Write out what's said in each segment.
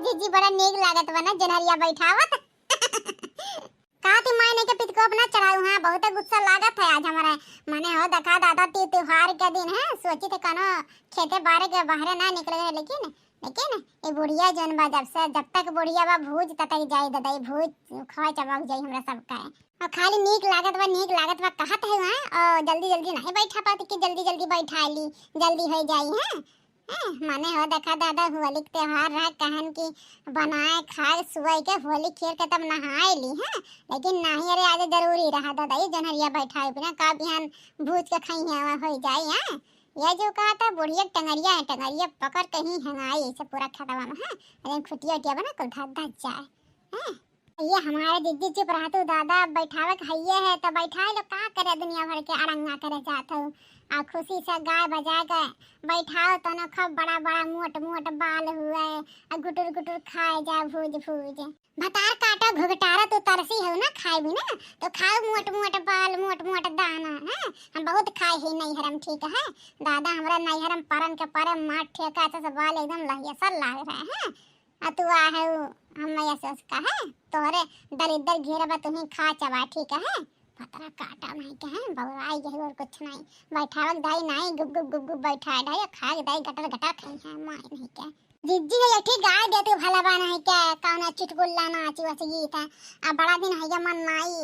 जीजी बड़ा नेक लागत बना जनहरिया बैठावत। का तू मायने के पित को अपना चढ़ाऊ। हां बहुत गुस्सा लागत है आज हमारा। माने हो देखा दादा त्योहार के दिन है सोची थे कनो खेते बारे के बाहर ना निकले लेकिन ये बुढ़िया जन बा जब तक बुढ़िया बा भूज तक जाई ददाई भूज खवा चबाक जाई हमरा सब का। और खाली नीक लागत बा कहत है वहां और जल्दी नहीं बैठा पाती कि जल्दी बैठा ली जल्दी हो जाई है। माने हो देखा दादा होली के त्योहार रहा कहन की बनाए खाए सुबह के होली खेल के तब नहाए ली है लेकिन नहीं अरे आज जरूरी रहा दादा ये जनहरिया बैठाए बिना का बिहान भूज के खाई है हो जाए है। यह जो कहा था बुढ़िया टंगरिया पकड़ कहीं हंगाई ऐसे पूरा खतवा में है अरे खुटिया टिया बना को धक जाए है। ये हमारे दीदी चुप रहा तू दादा बैठावे हइये है तो बैठाए लो का करे दुनिया भर के अड़ंगा करे जात हो आ खुशी से गाय बजा के बैठाओ तो ना खूब बड़ा मोट बाल हुए आ गुटुर खाए जा भूज भतार काटा घुघटारा तो तरसी हो ना खाए भी ना तो खाओ मोट बाल मोट दाना है। हम बहुत खाए ही नहीं हरम ठीक है दादा हमरा नहीं हरम परन के परे मार ठेका से बाल एकदम लहिया सा लाग रहा है। आ तू आ है हम ऐसे उसका है तोहरे दरिद्र घेरबा तुम्हें खा चबा ठीक है पतरा काटा नहीं के है बवराई गई और कुछ नहीं बैठावक दाई नहीं गुब बैठा दाई खाग दाई गटर खाई है माय नहीं के जिज्जी है ठीक गाय देते भला बा नहीं के कौन चुटकुल्ला नाची वैसे गीत है आ बड़ा दिन है मन नाई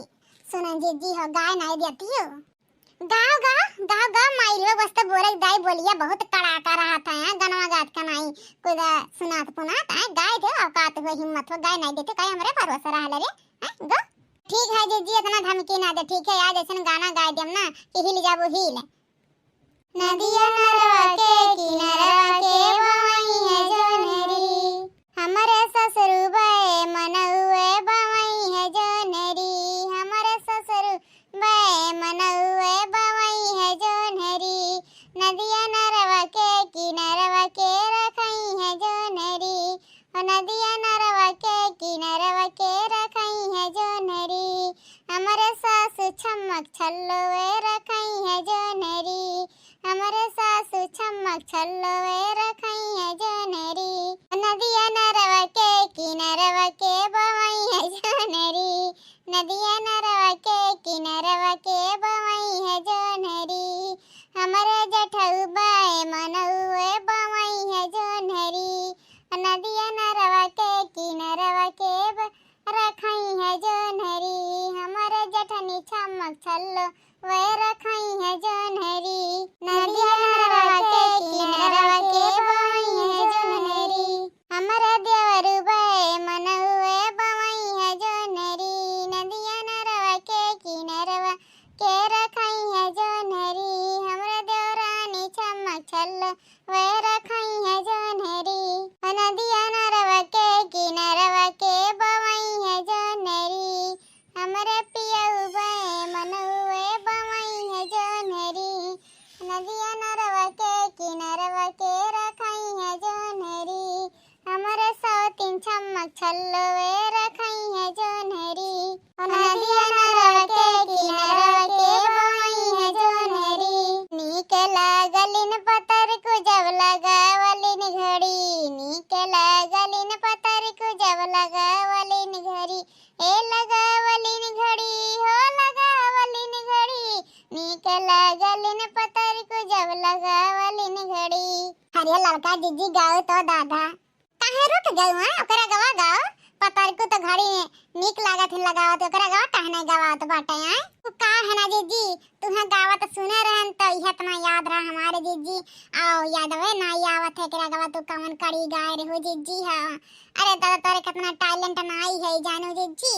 सुन जिज्जी हो गाय नहीं देती हो गाँव माई लोग बस तो बोले दाई बोलिए बहुत कड़ाका रहा था गनवा गात का नहीं कोई सुनात पुनात है गाय दे औकात हो हिम्मत हो गाय नहीं देते कहीं हमारे भरोसा रहा रे गो ठीक है जीजी इतना धमकी ना दे ठीक है याद ऐसा गाना गा देम ना कि हिल जाबो हिल। नदिया नरवा के किनारा के बवाई है जोनरी हमारे ससुर बे मनउए बवाई है जोनरी हमारे ससुर बे मनउए बवाई है जोनरी नदिया नरवा के किनारा के रखई है जोनरी नदिया नरवा के किनारा के रखई है जोनरी हमारे सासु छमक छल्लोए रखई है जोनरी हमारे सासु छमक छल्लोए रखई है जोनरी नदिया नरवा के किनारा के बवाई है जोनरी नदिया नरवा के किनारा के बवाई है जोनरी हमारे जठऊ बाए मनउए बवाई है जोनरी नदिया नरवा के किनारा के रखई है जोनरी हमारे जठनी छमक छल्लो वे रखई है जोनरी नदिया नरवा के किनारा के बवाई है जोनरी हमारे देवरु बे मनउए बवाई है जोनरी नदिया नरवा के किनारा के रखई है जोनरी हमारे देवरानी छमक छल्लो वे रखई है जोनरी नदिया नरवा के किनारा के बवाई है जोनरी हमारे पियऊ बे मनउए बवाई है जोनरी नदिया नरवा के किनारा के रखई है जोनरी हमारे सौतीन छमक छल्लो वे रखई है जोनरी नदिया नरवा के किनारा के बवाई है जोनरी नीक लागलिन पतर को जब लगावलिन घड़ी नीक लागलिन पतर को जब लगावलिन घड़ी ए लगावलिन घड़ी हो लगावलिन घड़ी नीक लागलिन पतर को जब लगावलिन घड़ी। अरे लड़का जीजी गाओ तो दादा काहे रुक गयो हां ओकरा गवा गाओ पतर को तो घड़ी नीक लागत है लगाओ तो ओकरा गवा काहे नहीं गावत बाटे हैं तू का है ना जीजी तुम्हें गावत सुने रहन तो यह इतना याद रहा हमारे जीजी आओ यादवे ना आवत है एकरा गवा तू कमन कड़ी गाय रे हो जीजी हां अरे दादा तोरे कितना टैलेंट नाई है जानो जीजी।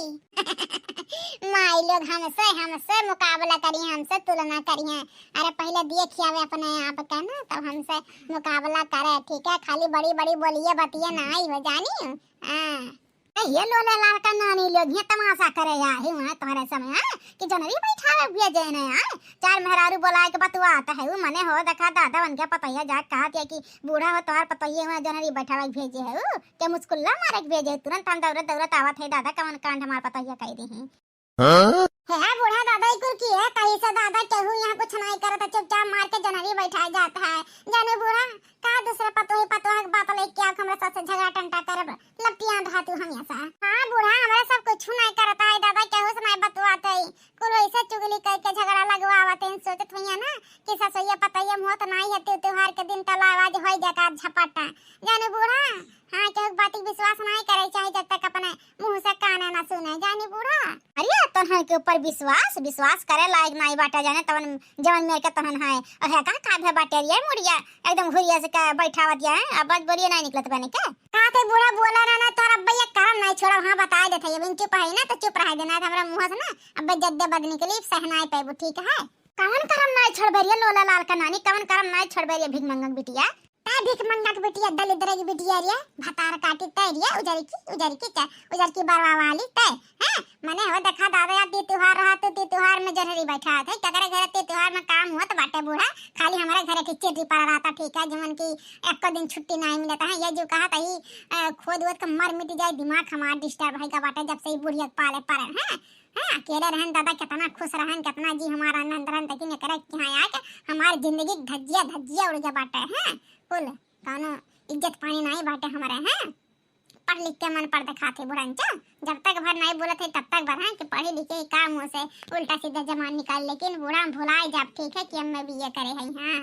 माई लोग हमसे मुकाबला करी हमसे तुलना करी है अरे पहले देखिए अपने आप का ना तब हमसे मुकाबला करे ठीक है खाली बड़ी बोलिए बतिए नाई हो जानी हां ये लोले लड़का नानी लोग ये तमाशा करे यार ही वहां तुम्हारे समय कि जनरी बैठावे हुए जेने चार मेहरारू बुलाए के बतवाता है वो मने हो देखा दादा उनके पतैया जा कहा कि बूढ़ा हो तोहर पतैया में जनरी बैठावे भेजे है के मुस्कुल्ला मारे के भेजे तुरंत हम दौड़त आवत है दादा कवन कांड हमार पतैया कह दी है बूढ़ा दादा कुल की है कहीं से दादा केहू यहाँ कुछ नहीं करता, चुपचाप मार के जनहरी बैठा जाता है। जाने बुरा का दूसरा पतोही पतोहा के बात लेके आप हमरा साथ झगड़ा टंटा करब लपटियां धातु हम ऐसा। हां बूढ़ा हमरा सब कुछ नहीं करता है दादा, केहू से नहीं बतवाते है, कुल ऐसे चुगली करके झगड़ा लगवावते हैं। सोचत भैया ना कि ससुया पतैया मोत नहीं है, त्योहार के दिन तला आवाज होई जाता झपटा। जाने बूढ़ा हां केहू बात के विश्वास नहीं करे चाहे जब तक अपने मुंह से कान ना सुने। जाने बूढ़ा अरे तोहन के ऊपर विश्वास करे लायक नहीं बाटा, जाने तवन जवन मेरे के तोहन है अहे का भे बाटे रे मुड़िया एकदम घुरिया से का बैठावा दिया है। अब बस बोलिए नहीं निकलत बने के का थे बूढ़ा बोला ना तोरा भैया करम नहीं छोड़ा। हां बता देते अब चुप है ना तो चुप रह देना हमरा मुंह से ना अब जद्दे बद निकली सहनाई पे ठीक है। कवन करम नहीं छोड़ बेरिया लोला लाल का नानी, कवन करम नहीं छोड़ बेरिया भिख मंगन बिटिया ता भिख मंगन बिटिया दलिद्र की बिटिया रे भतार काटी तैरिया उजर की बरवा वाली तै हैं मने हो देखा दादा या त्योहार रहा तो त्योहार में जनहरी बैठा थे ककरे घर त्योहार में काम हुआ तो बाटे बूढ़ा खाली हमारे घर के चिट्ठी पर रहा था ठीक है, जमन की एक दिन छुट्टी नहीं मिलता है। ये जो कहा था ही खोद वोद का मर मिट जाए दिमाग हमारा डिस्टर्ब है का बाटे जब से ही बुढ़िया पाले पर हैं। हां अकेले रहन दादा कितना खुश रहन कितना जी हमारा आनंद रहन तक ने करे कि हां आके हमारी जिंदगी धज्जिया उड़ जा बाटे हैं कुल कानो इज्जत पानी नहीं बाटे हमारे हैं। पढ़ लिख के मन पर दिखाते बुढ़ांचा जब तक भर नहीं बोले थे तब तक भर कि पढ़े लिखे काम हो से उल्टा सीधा जमान निकाल, लेकिन बूढ़ा भुलाए जब ठीक है कि हम भी ये करे हैं। हां